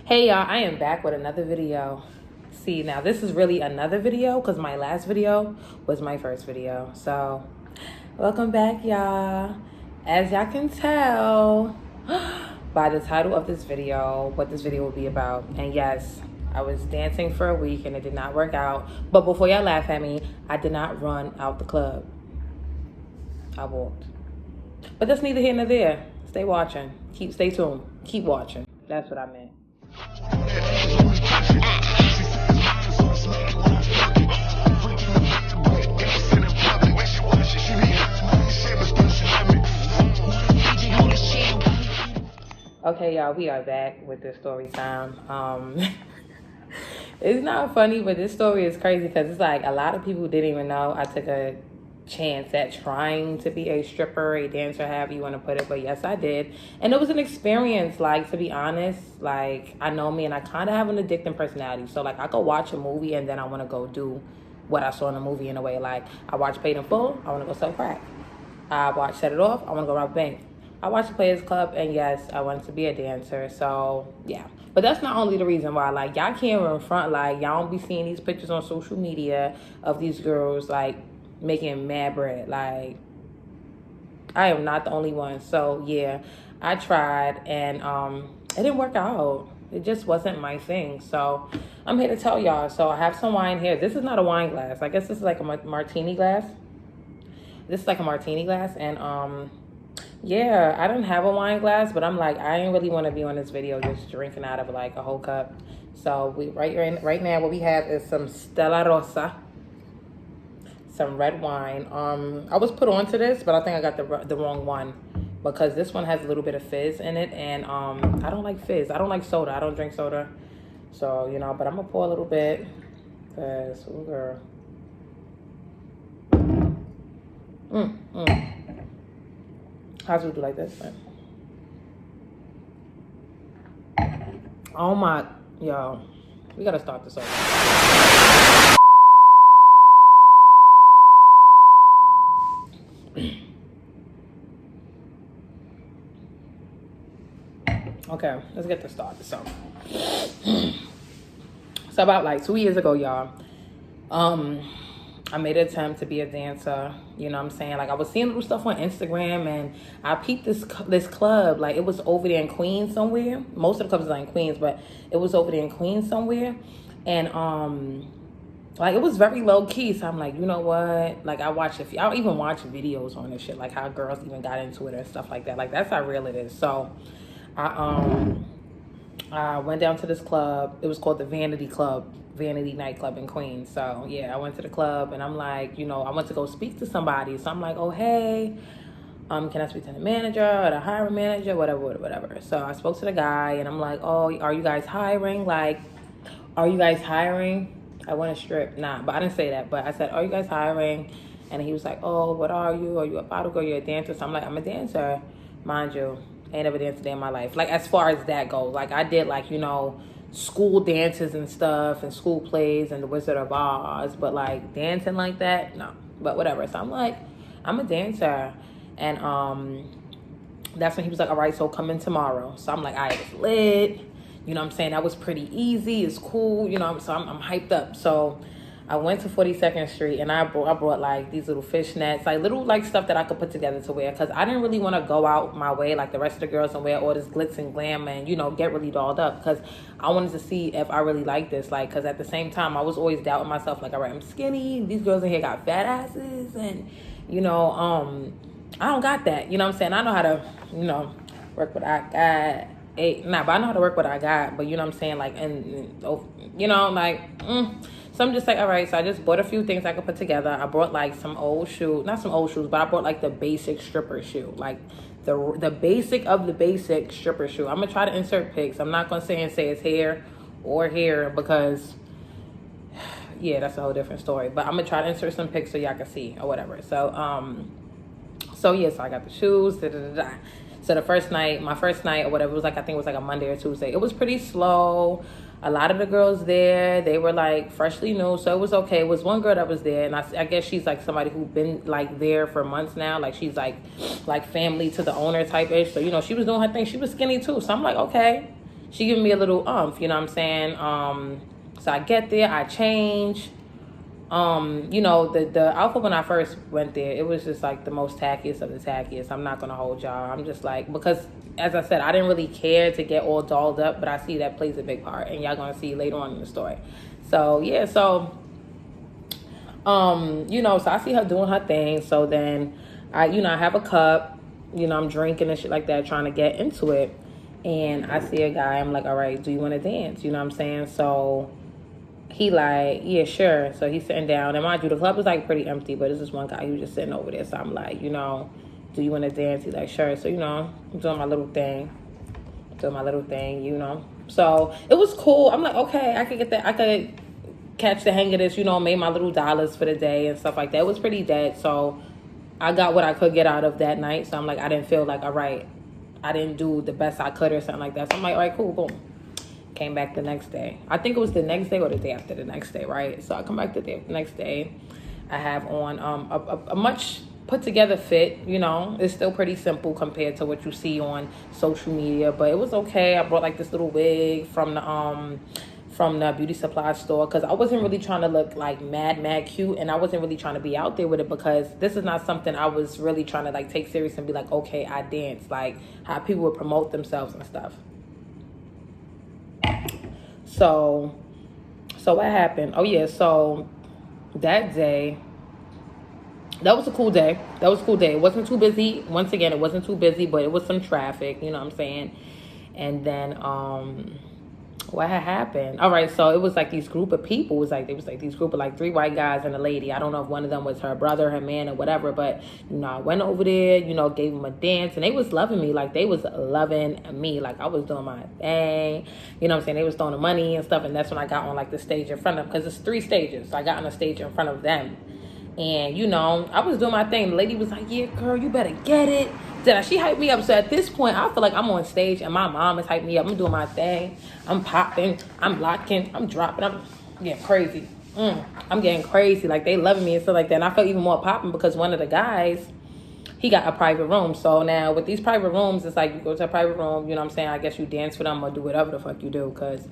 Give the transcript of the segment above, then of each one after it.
Hey y'all, I am back with another video. See, now this is really another video because my last video was my first video. So, welcome back y'all. As y'all can tell by the title of this video, what this video will be about. And yes, I was dancing for a week and it did not work out. But before y'all laugh at me, I did not run out the club. I walked. But that's neither here nor there. Stay watching. Stay tuned. Keep watching. That's what I meant. Okay, y'all, we are back with this story time. It's not funny, but this story is crazy because it's like a lot of people didn't even know I took a chance at trying to be a stripper, a dancer, however you want to put it. But yes, I did. And it was an experience, like, to be honest. Like, I know me and I kind of have an addicting personality. So, like, I could watch a movie and then I want to go do what I saw in the movie in a way. Like, I watch Paid in Full, I want to go sell crack. I watch Set It Off, I want to go rob a bank. I watched the Players Club, and yes, I wanted to be a dancer. So, yeah. But that's not only the reason why. Like, y'all can't run front. Like, y'all don't be seeing these pictures on social media of these girls, like, making mad bread. Like, I am not the only one. So, yeah, I tried, and it didn't work out. It just wasn't my thing. So, I'm here to tell y'all. So, I have some wine here. This is not a wine glass. I guess this is like a martini glass. This is like a martini glass, and yeah, I didn't have a wine glass, but I'm like, I didn't really want to be on this video just drinking out of like a whole cup. So right now what we have is some Stella Rosa, some red wine. I was put onto this, but I think I got the wrong one because this one has a little bit of fizz in it, and I don't like fizz. I don't like soda. I don't drink soda. So, you know, but I'm gonna pour a little bit because, oh girl. How's we do like this? Oh my, y'all, we gotta start this over. Okay, let's get this started. So about like 2 years ago, y'all, I made an attempt to be a dancer, you know what I'm saying? Like, I was seeing little stuff on Instagram, and I peeped this club. Like, it was over there in Queens somewhere. Most of the clubs are in Queens, but it was over there in Queens somewhere. And, like, it was very low-key. So I'm like, you know what? Like, I even watch videos on this shit, like how girls even got into it and stuff like that. Like, that's how real it is. So, I went down to this club. It was called the Vanity Nightclub in Queens. So, yeah, I went to the club, and I'm like, you know, I went to go speak to somebody. So I'm like, oh, hey, can I speak to the manager or the hiring manager, whatever. So I spoke to the guy, and I'm like, oh, are you guys hiring? Like, are you guys hiring? I want to strip. Nah, but I didn't say that. But I said, are you guys hiring? And he was like, oh, what are you? Are you a bottle girl? You're a dancer? So I'm like, I'm a dancer. Mind you, I ain't never danced a day in my life. Like, as far as that goes. Like, I did, like, you know, school dances and stuff and school plays and the Wizard of Oz, but like dancing like that, no. But whatever. So I'm like, I'm a dancer. And that's when he was like, all right, so come in tomorrow. So I'm like, I was lit, you know what I'm saying? That was pretty easy, it's cool, you know. So I'm hyped up. So I went to 42nd Street, and I brought like these little fishnets, like little like stuff that I could put together to wear, because I didn't really want to go out my way like the rest of the girls and wear all this glitz and glam and, you know, get really dolled up, because I wanted to see if I really like this. Like, because at the same time I was always doubting myself, like, all right, I'm skinny, these girls in here got fat asses, and, you know, I don't got that, you know what I'm saying? I know how to, you know, work what I got. But I know how to work what I got, but you know what I'm saying, like, and you know, like, So I'm just like, all right, so I just bought a few things I could put together. I brought like some old shoes, not some old shoes, but I brought like the basic stripper shoe, like the basic of the basic stripper shoe. I'm gonna try to insert pics. I'm not gonna say it's here or here, because yeah, that's a whole different story. But I'm gonna try to insert some pics so y'all can see or whatever. So yeah, so I got the shoes. So the first night, my first night or whatever, it was like, I think it was like a Monday or Tuesday. It was pretty slow. A lot of the girls there, they were like freshly new, so it was okay. It was one girl that was there, and I guess she's like somebody who's been like there for months now. Like, she's like family to the owner type ish. So, you know, she was doing her thing. She was skinny too. So I'm like, okay, she giving me a little you know what I'm saying? So I get there, I change. You know, the outfit when I first went there, it was just like the most tackiest of the tackiest. I'm not gonna hold y'all. I'm just like, because as I said, I didn't really care to get all dolled up, but I see that plays a big part, and y'all gonna see later on in the story. So yeah, so you know, so I see her doing her thing. So then I have a cup, you know, I'm drinking and shit like that, trying to get into it. And I see a guy, I'm like, all right, do you want to dance? You know what I'm saying? So he like, yeah, sure. So he's sitting down. And mind you, the club was like pretty empty, but this is one guy, he was just sitting over there. So I'm like, you know, do you want to dance? He's like, sure. So, you know, I'm doing my little thing, you know. So it was cool. I'm like, okay, I could get that. I could catch the hang of this, you know, made my little dollars for the day and stuff like that. It was pretty dead. So I got what I could get out of that night. So I'm like, I didn't feel like, all right, I didn't do the best I could or something like that. So I'm like, all right, cool, boom. Came back the next day. I think it was the next day or the day after the next day, right? So I come back the next day. I have on a much put together fit, you know. It's still pretty simple compared to what you see on social media, but it was okay. I brought like this little wig from the beauty supply store, because I wasn't really trying to look like mad cute, and I wasn't really trying to be out there with it, because this is not something I was really trying to like take serious and be like, okay, I dance, like how people would promote themselves and stuff. So what happened? Oh yeah, so that day, that was a cool day. It wasn't too busy. Once again, it wasn't too busy, but it was some traffic, you know what I'm saying? And then what had happened? All right, so it was like these group of people. It was like these group of like 3 white guys and a lady. I don't know if one of them was her brother, her man, or whatever, but you know, I went over there, you know, gave them a dance, and they was loving me. Like they was loving me. Like I was doing my thing. You know what I'm saying? They was throwing the money and stuff, and that's when I got on like the stage in front of them, because it's 3 stages. So I got on the stage in front of them. And, you know, I was doing my thing. The lady was like, yeah, girl, you better get it. She hyped me up. So at this point, I feel like I'm on stage and my mom is hyping me up. I'm doing my thing. I'm popping. I'm locking. I'm dropping. I'm getting crazy. I'm getting crazy. Like, they loving me and stuff like that. And I felt even more popping because one of the guys, he got a private room. So now with these private rooms, it's like you go to a private room, you know what I'm saying? I guess you dance for them or do whatever the fuck you do. Because,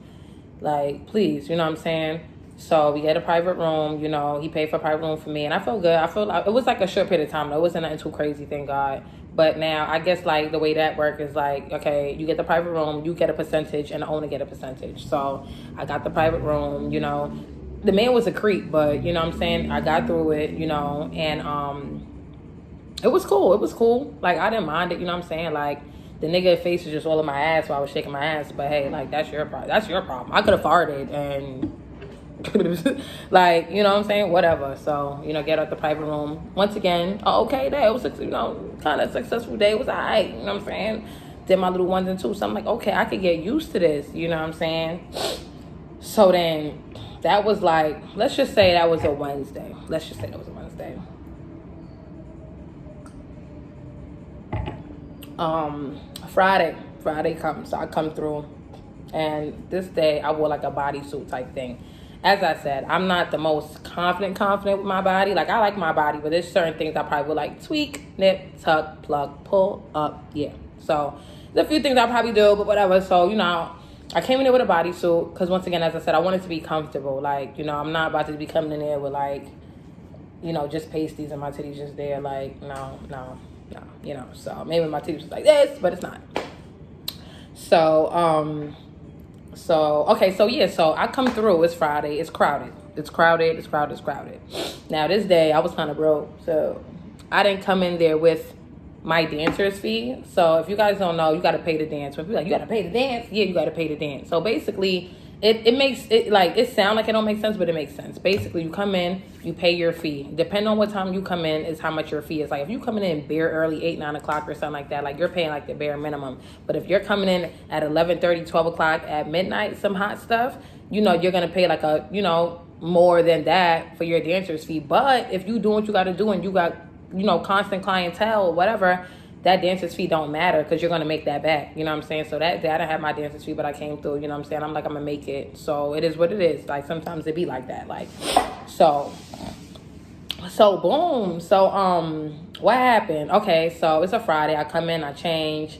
like, please, you know what I'm saying? So we had a private room, you know, he paid for a private room for me, and I felt good. I felt like it was like a short period of time though. It wasn't nothing too crazy, thank God. But now I guess like the way that work is like, okay, you get the private room, you get a percentage, and the owner get a percentage. So I got the private room, you know. The man was a creep, but you know what I'm saying? I got through it, you know, and it was cool. Like I didn't mind it, you know what I'm saying? Like the nigga face was just all in my ass while I was shaking my ass, but hey, like that's your problem. I could have farted and like, you know what I'm saying? Whatever. So, you know, get out the private room. Once again, okay day. It was, you know, kind of successful day. It was all right. You know what I'm saying? Did my little 1s and 2s. So I'm like, okay, I could get used to this. You know what I'm saying? So then that was like, let's just say that was a Wednesday. Friday comes. So I come through. And this day I wore like a bodysuit type thing. As I said, I'm not the most confident with my body. Like, I like my body, but there's certain things I probably would like tweak, nip, tuck, plug, pull up. Yeah. So, there's a few things I probably do, but whatever. So, you know, I came in there with a bodysuit because, once again, as I said, I wanted to be comfortable. Like, you know, I'm not about to be coming in there with, like, you know, just pasties and my titties just there. Like, no. You know, so maybe my titties was like this, but it's not. So I come through. It's Friday. It's crowded. Now, this day, I was kind of broke. So, I didn't come in there with my dancer's fee. So, if you guys don't know, you got to pay to dance. When people are like, you got to pay to dance? Yeah, you got to pay to dance. So, basically, it makes it, like, it sound like it don't make sense, but it makes sense. Basically, you come in, you pay your fee. Depending on what time you come in is how much your fee is. Like, if you coming in bare early, 8, 9 o'clock or something like that, like, you're paying, like, the bare minimum. But if you're coming in at 11:30, 12 o'clock at midnight, some hot stuff, you know, you're going to pay, like, a, you know, more than that for your dancer's fee. But if you do what you got to do and you got, you know, constant clientele or whatever, that dancer's fee don't matter because you're going to make that back. You know what I'm saying? So that day I didn't have my dancer's fee, but I came through. You know what I'm saying? I'm like, I'm going to make it. So it is what it is. Like, sometimes it be like that. Like, so boom. So, what happened? Okay, so it's a Friday. I come in, I change.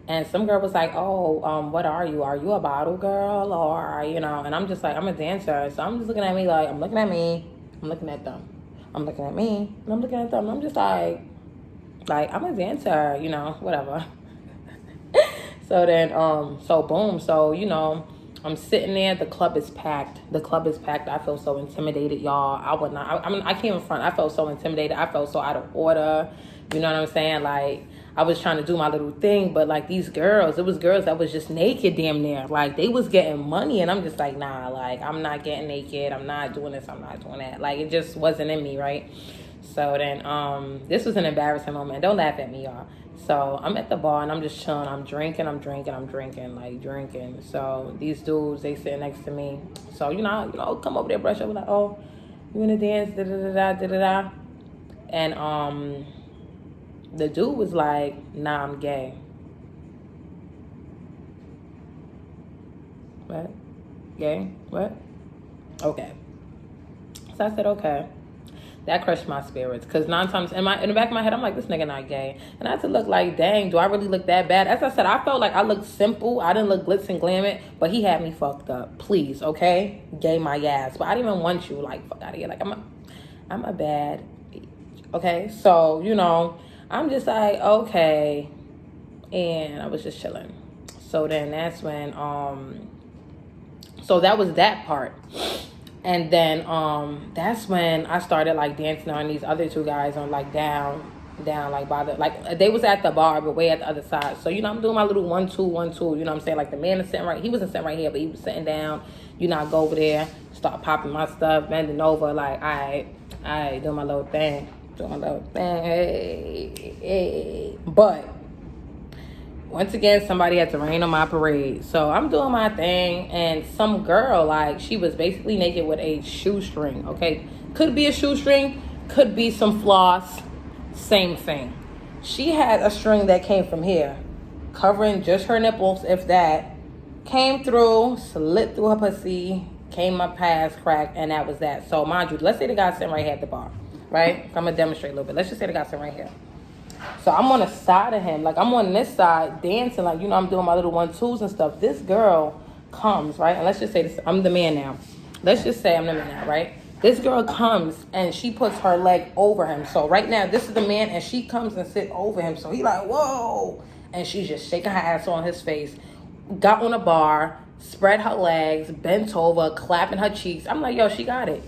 And some girl was like, "Oh, what are you? Are you a bottle girl, or you know?" And I'm just like, "I'm a dancer." So I'm just looking at me like, I'm looking at me, I'm looking at them, I'm looking at me, and I'm looking at them. And I'm just like I'm a dancer, you know, whatever. So then, so boom, so you know, I'm sitting there. The club is packed. The club is packed. I feel so intimidated, y'all. I would not. I mean, I came in front. I felt so intimidated. I felt so out of order. You know what I'm saying? Like I was trying to do my little thing, but like these girls, it was girls that was just naked, damn near. Like they was getting money, and I'm just like, nah. Like I'm not getting naked. I'm not doing this. I'm not doing that. Like it just wasn't in me, right? So then, this was an embarrassing moment. Don't laugh at me, y'all. So I'm at the bar and I'm just chilling. I'm drinking, like drinking. So these dudes, they sitting next to me. So come over there, brush up, like, oh, you wanna dance, da da da da da da. And the dude was like, nah, I'm gay. What? Gay? What? Okay. So I said, okay. That crushed my spirits, because 9 times in the back of my head, I'm like, this nigga not gay. And I had to look like, dang, do I really look that bad? As I said, I felt like I looked simple. I didn't look glitz and glam it, but he had me fucked up. Please, okay? Gay my ass. But I didn't even want you. Like, fuck out of here. Like, I'm a bad bitch. Okay? So, I'm just like, okay. And I was just chilling. So then that's when, so that was that part. And then that's when I started like dancing on these other two guys on like down like by the, like they was at the bar but way at the other side. So I'm doing my little 1 2 1 2, you know what I'm saying? Like the man is sitting right, he wasn't sitting right here, but he was sitting down. I go over there, start popping my stuff, bending over, like I doing my little thing, hey. But once again, somebody had to rain on my parade. So I'm doing my thing, and some girl, like, she was basically naked with a shoestring, okay? Could be a shoestring, could be some floss, same thing. She had a string that came from here, covering just her nipples, if that. Came through, slit through her pussy, came up past, crack, and that was that. So mind you, let's say the guy sitting right here at the bar, right? I'm going to demonstrate a little bit. Let's just say the guy sitting right here. So I'm on the side of him, like I'm on this side dancing, like I'm doing my little 1 2s and stuff. This girl comes, right? And let's just say this, I'm the man now. Let's just say I'm the man now, right? This girl comes and she puts her leg over him. So right now, this is the man, and she comes and sit over him. So he like, whoa. And she's just shaking her ass on his face. Got on a bar, spread her legs, bent over, clapping her cheeks. I'm like, yo, she got it.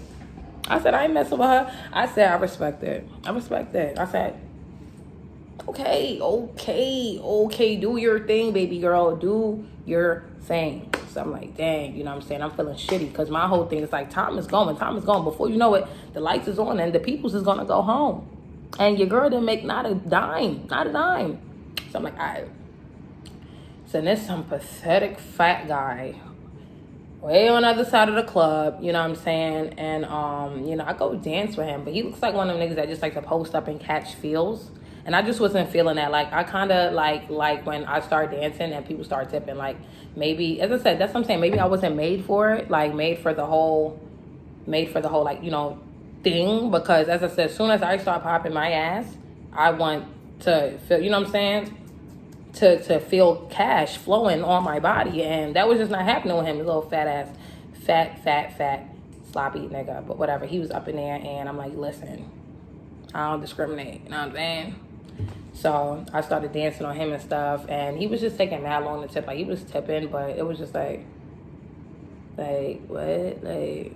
I said, I ain't messing with her. I said, I respect it. I said, okay, do your thing, baby girl, do your thing. So I'm like, dang, you know what I'm saying? I'm feeling shitty, because my whole thing is like, time is going. Before you know it, the lights is on and the people's is gonna go home. And your girl didn't make not a dime. So I'm like, all right. So there's some pathetic fat guy way on the other side of the club, you know what I'm saying? And, I go dance with him, but he looks like one of them niggas that just like to post up and catch feels. And I just wasn't feeling that. Like, I kind of like when I start dancing and people start tipping, like maybe, as I said, that's what I'm saying. Maybe I wasn't made for it, like made for the whole, like, thing. Because as I said, as soon as I start popping my ass, I want to feel, you know what I'm saying? To feel cash flowing on my body. And that was just not happening with him, his little fat ass, fat, sloppy nigga. But whatever, he was up in there, and I'm like, listen, I don't discriminate, you know what I'm saying? So I started dancing on him and stuff, and he was just taking mad long to tip. Like, he was tipping, but it was just like what? Like,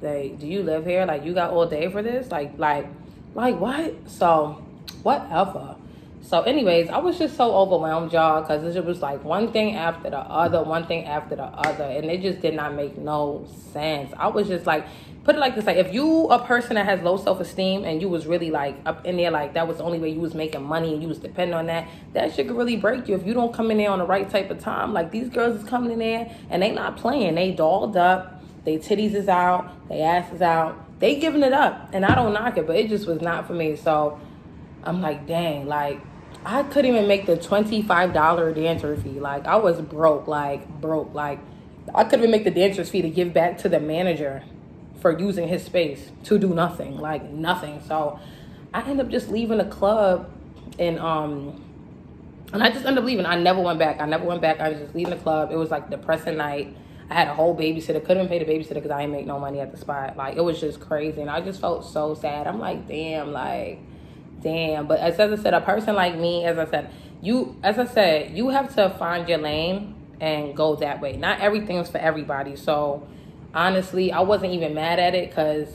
do you live here? Like, you got all day for this? Like what? So whatever. So anyways, I was just so overwhelmed, y'all, because it was like one thing after the other, and it just did not make no sense. I was just like, put it like this, like, if you a person that has low self-esteem and you was really like up in there, like that was the only way you was making money and you was depending on that shit could really break you if you don't come in there on the right type of time. Like, these girls is coming in there and they not playing. They dolled up, they titties is out, they ass is out, they giving it up. And I don't knock it, but it just was not for me. So I'm like, dang, like, I couldn't even make the $25 dancer fee. Like, I was broke. Like, I couldn't even make the dancer's fee to give back to the manager for using his space to do nothing. Like, nothing. So I ended up just leaving the club, and And I just ended up leaving. I never went back. I was just leaving the club. It was like a depressing night. I had a whole babysitter. Couldn't pay the babysitter because I didn't make no money at the spot. Like, it was just crazy. And I just felt so sad. I'm like, damn, like, damn. But as I said, a person like me, as I said, you have to find your lane and go that way. Not everything's for everybody. So, honestly, I wasn't even mad at it because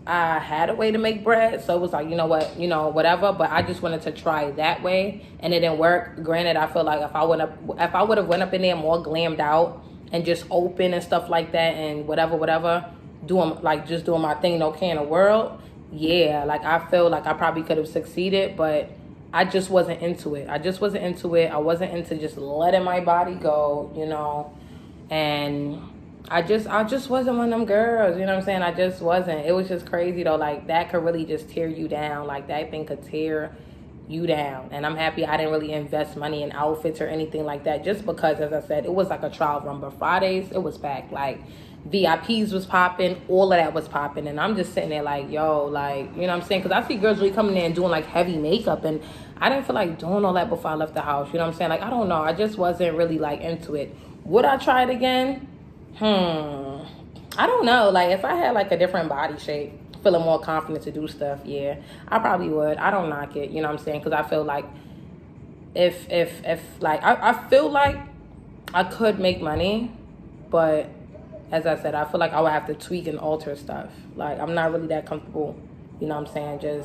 I had a way to make bread, so it was like, you know what, whatever. But I just wanted to try that way, and it didn't work. Granted, I feel like if I would have went up in there more glammed out and just open and stuff like that, and whatever, doing my thing, no care in the world. Yeah, like I feel like I probably could have succeeded, but I just wasn't into it. I wasn't into just letting my body go, and I just wasn't one of them girls, you know what I'm saying? I just wasn't. It was just crazy though. Like, that could really just tear you down. Like, that thing could tear you down. And I'm happy I didn't really invest money in outfits or anything like that, just because, as I said, it was like a trial run. But Fridays, it was packed. Like, VIPs was popping, all of that was popping. And I'm just sitting there like, yo, like, you know what I'm saying? Because I see girls really coming in and doing like heavy makeup, and I didn't feel like doing all that before I left the house. You know what I'm saying? Like, I don't know. I just wasn't really like into it. Would I try it again? I don't know. Like, if I had like a different body shape, feeling more confident to do stuff, yeah, I probably would. I don't knock it, you know what I'm saying? Because I feel like if like, I feel like I could make money, but as I said, I feel like I would have to tweak and alter stuff. Like, I'm not really that comfortable, you know what I'm saying?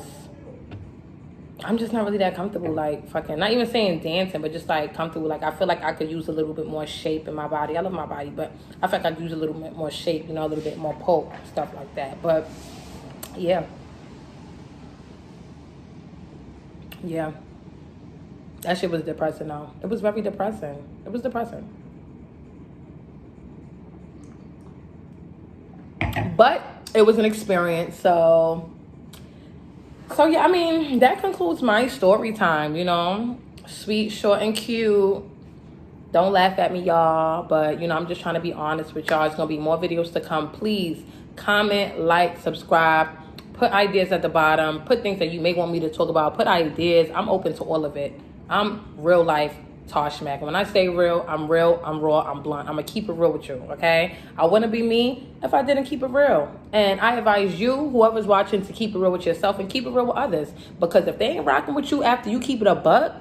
I'm just not really that comfortable, like, fucking, not even saying dancing, but just, like, comfortable. Like, I feel like I could use a little bit more shape in my body. I love my body, but I feel like I could use a little bit more shape, a little bit more pulp, stuff like that. But, yeah. Yeah. That shit was depressing, though. It was very depressing. It was depressing. But it was an experience, so yeah, I mean, that concludes my story time, Sweet, short, and cute. Don't laugh at me, y'all. But, I'm just trying to be honest with y'all. It's going to be more videos to come. Please comment, like, subscribe. Put ideas at the bottom. Put things that you may want me to talk about. Put ideas. I'm open to all of it. I'm real life Tosh Mac. When I say real, I'm raw, I'm blunt. I'm going to keep it real with you, okay? I wouldn't be me if I didn't keep it real. And I advise you, whoever's watching, to keep it real with yourself and keep it real with others. Because if they ain't rocking with you after you keep it a buck,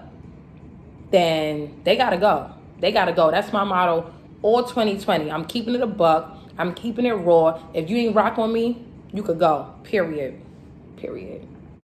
then they got to go. They got to go. That's my motto all 2020. I'm keeping it a buck. I'm keeping it raw. If you ain't rocking with me, you could go. Period.